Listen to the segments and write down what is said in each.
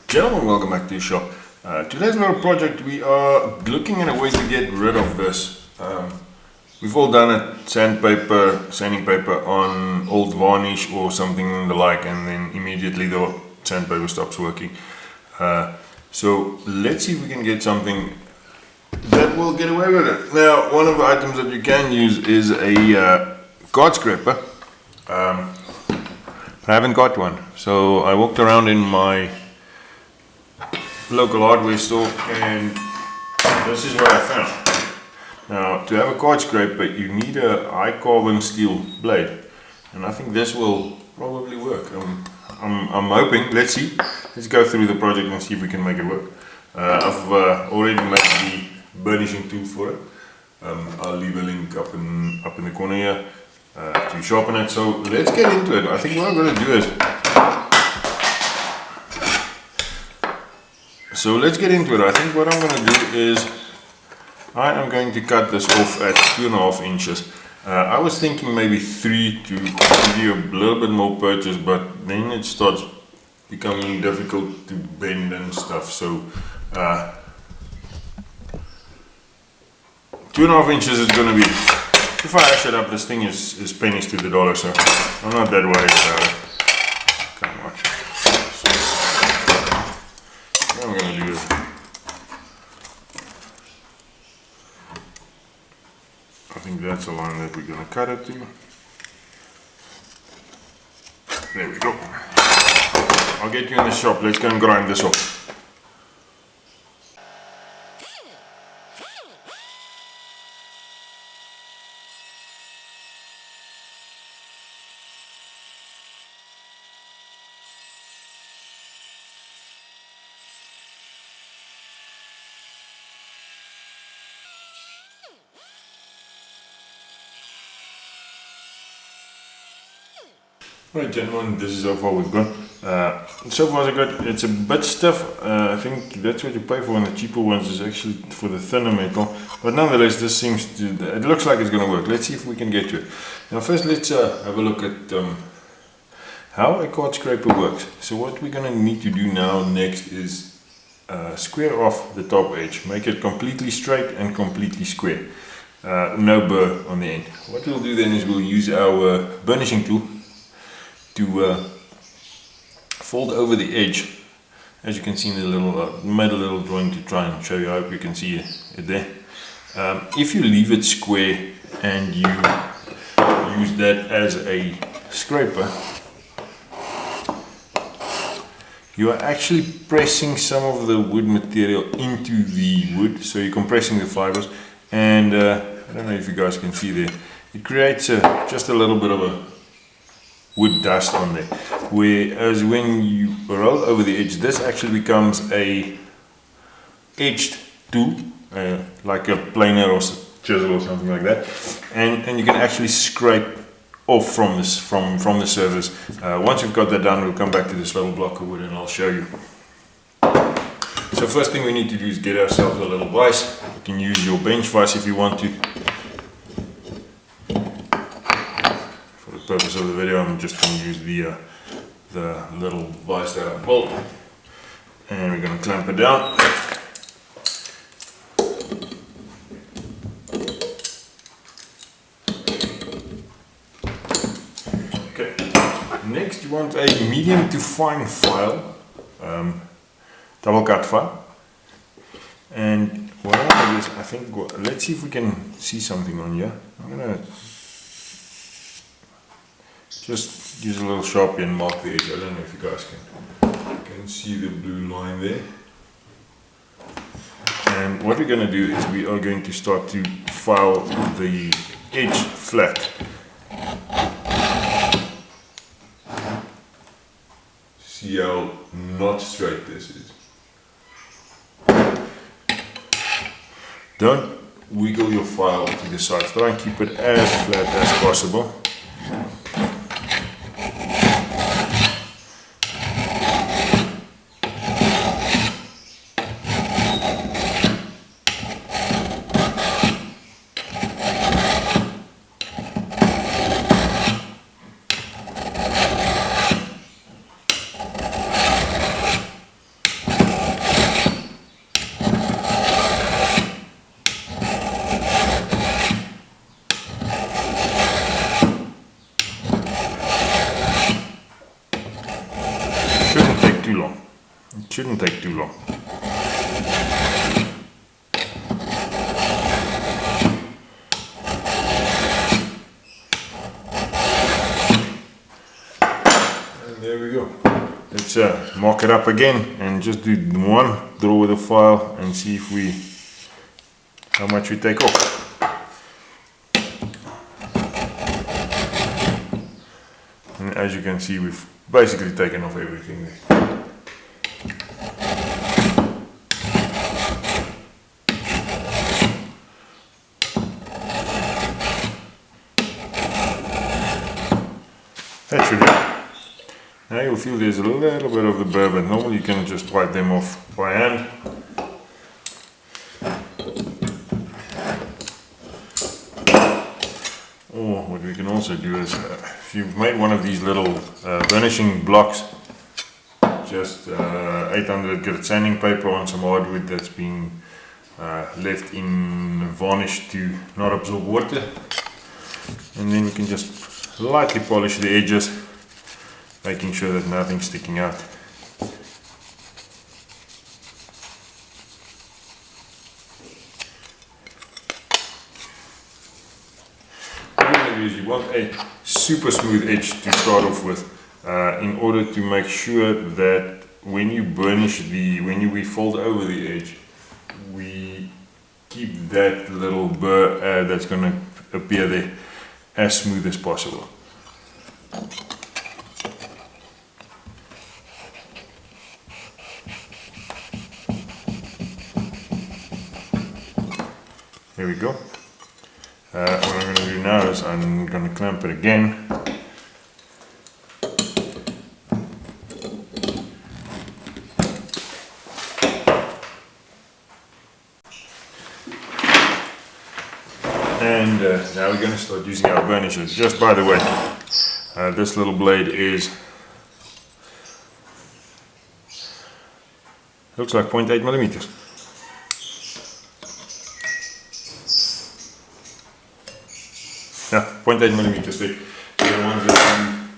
Gentlemen, welcome back to the shop. Today's little project, we are looking at a way to get rid of this. We've all done it, sanding paper on old varnish or something the like, and then immediately the sandpaper stops working. So let's see if we can get something that will get away with it. Now, one of the items that you can use is a card scraper. I haven't got one, so I walked around in my local hardware store and this is what I found. Now, to have a card scraper you need a high carbon steel blade, and I think this will probably work. I'm hoping. Let's see. Let's go through the project and see if we can make it work. I've already made the burnishing tool for it. I'll leave a link up in the corner here to sharpen it. So let's get into it. I think what I'm going to do is let's get into it. I think what I'm going to do is I am going to cut this off at 2.5 inches. I was thinking maybe 3 to give you a little bit more purchase, but then it starts becoming difficult to bend and stuff. So 2.5 inches is going to be, if I ash it up, this thing is pennies to the dollar, so I'm not that worried about it. Come on. So, I'm going to do it. I think that's the line that we're going to cut it to. There we go. I'll get you in the shop. Let's go and grind this off. Right, gentlemen, this is how far we've gone. So far so good. It's a bit stiff. I think that's what you pay for on the cheaper ones, is actually for the thinner metal. But nonetheless, this seems to, it looks like it's going to work. Let's see if we can get to it. Now first let's have a look at how a card scraper works. So what we're going to need to do now next is square off the top edge. Make it completely straight and completely square. No burr on the end. What we'll do then is we'll use our burnishing tool to fold over the edge. As you can see in the little, made a little drawing to try and show you. I hope you can see it there. If you leave it square and you use that as a scraper, you are actually pressing some of the wood material into the wood, so you're compressing the fibers, and I don't know if you guys can see there, it creates just a little bit of a wood dust on there, whereas when you roll over the edge, this actually becomes a edged tool, like a planer or chisel or something like that, and you can actually scrape off from this from the surface. Once you've got that done, we'll come back to this little block of wood and I'll show you. So first thing we need to do is get ourselves a little vise. You can use your bench vise if you want to. Purpose of the video, I'm just going to use the little vise that I pulled, and we're going to clamp it down. Okay. Next, you want a medium to fine file, double cut file, and what I'm going to do is, I think, let's see if we can see something on here. I'm going to just use a little Sharpie and mark the edge. I don't know if you guys can see the blue line there. And what we're going to do is we are going to start to file the edge flat. See how not straight this is. Don't wiggle your file to the sides. Try and keep it as flat as possible. It shouldn't take too long. And there we go. Let's mark it up again and just do one draw with a file and see if how much we take off. And as you can see, we've basically taken off everything there. That should do. Now you'll feel there's a little bit of the burr, but normally you can just wipe them off by hand. Or what we can also do is, if you've made one of these little burnishing blocks, just 800 grit sanding paper on some hardwood that's been left in varnish to not absorb water, and then you can just lightly polish the edges, making sure that nothing's sticking out. You want a super smooth edge to start off with, in order to make sure that when you burnish when we fold over the edge, we keep that little burr that's going to appear there as smooth as possible. There we go. What I'm going to do now is I'm going to clamp it again. And now we're going to start using our burnishers. Just by the way, this little blade looks like 0.8 millimeters. Yeah, 0.8 millimeters thick. The ones that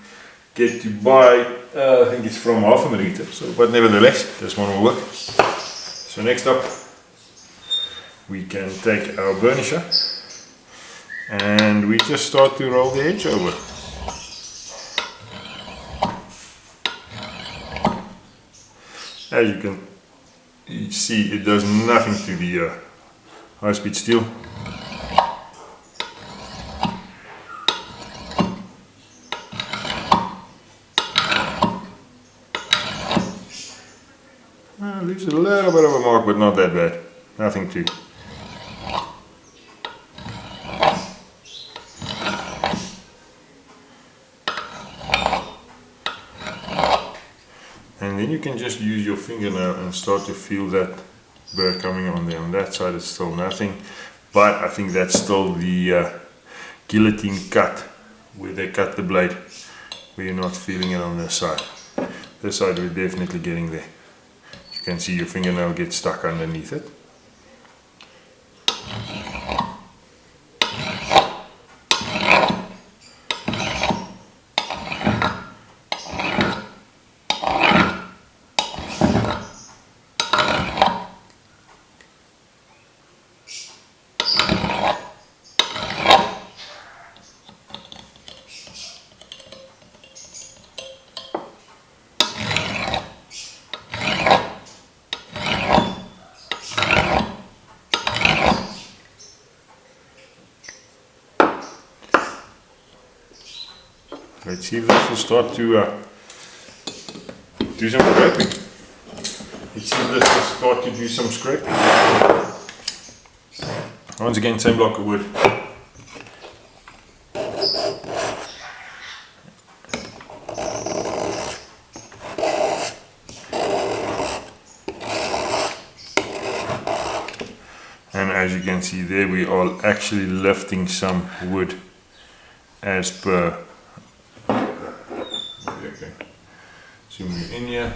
you get to buy, I think it's from 0.5 millimeter. So, but nevertheless, this one will work. So next up, we can take our burnisher and we just start to roll the edge over. As you can see, it does nothing to the high-speed steel. Leaves a little bit of a mark, but not that bad. Nothing too. And then you can just use your fingernail and start to feel that burr coming on there. On that side it's still nothing, but I think that's still the guillotine cut, where they cut the blade, where you're not feeling it on this side. This side we're definitely getting there. You can see your fingernail get stuck underneath it. Let's see if this will start to do some scraping. Let's see if this will start to do some scraping. Once again, same block of wood. And as you can see there, we are actually lifting some wood as per. Zoom you in here,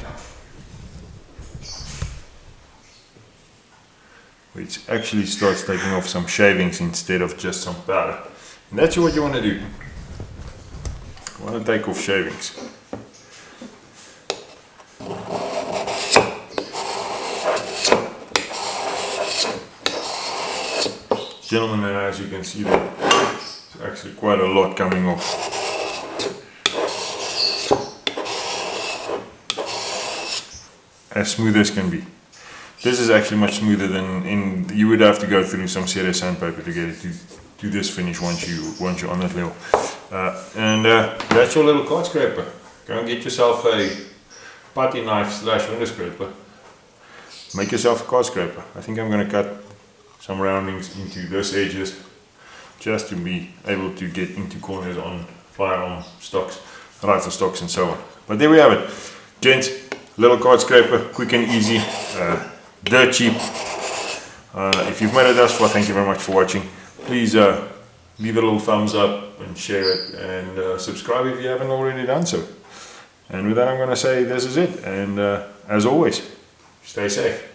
which actually starts taking off some shavings instead of just some powder. And that's what you want to do. You want to take off shavings. Gentlemen, and as you can see, there's actually quite a lot coming off. As smooth as can be. This is actually much smoother than you would have to go through some serious sandpaper to get it to this finish once you're on that level. That's your little card scraper. Go and get yourself a putty knife / window scraper. Make yourself a card scraper. I think I'm going to cut some roundings into those edges just to be able to get into corners on firearm stocks, rifle stocks and so on. But there we have it. Gents, little card scraper, quick and easy, dirt cheap. If you've made it thus far, thank you very much for watching. Please leave a little thumbs up and share it, and subscribe if you haven't already done so. And with that, I'm going to say this is it, and as always, stay safe.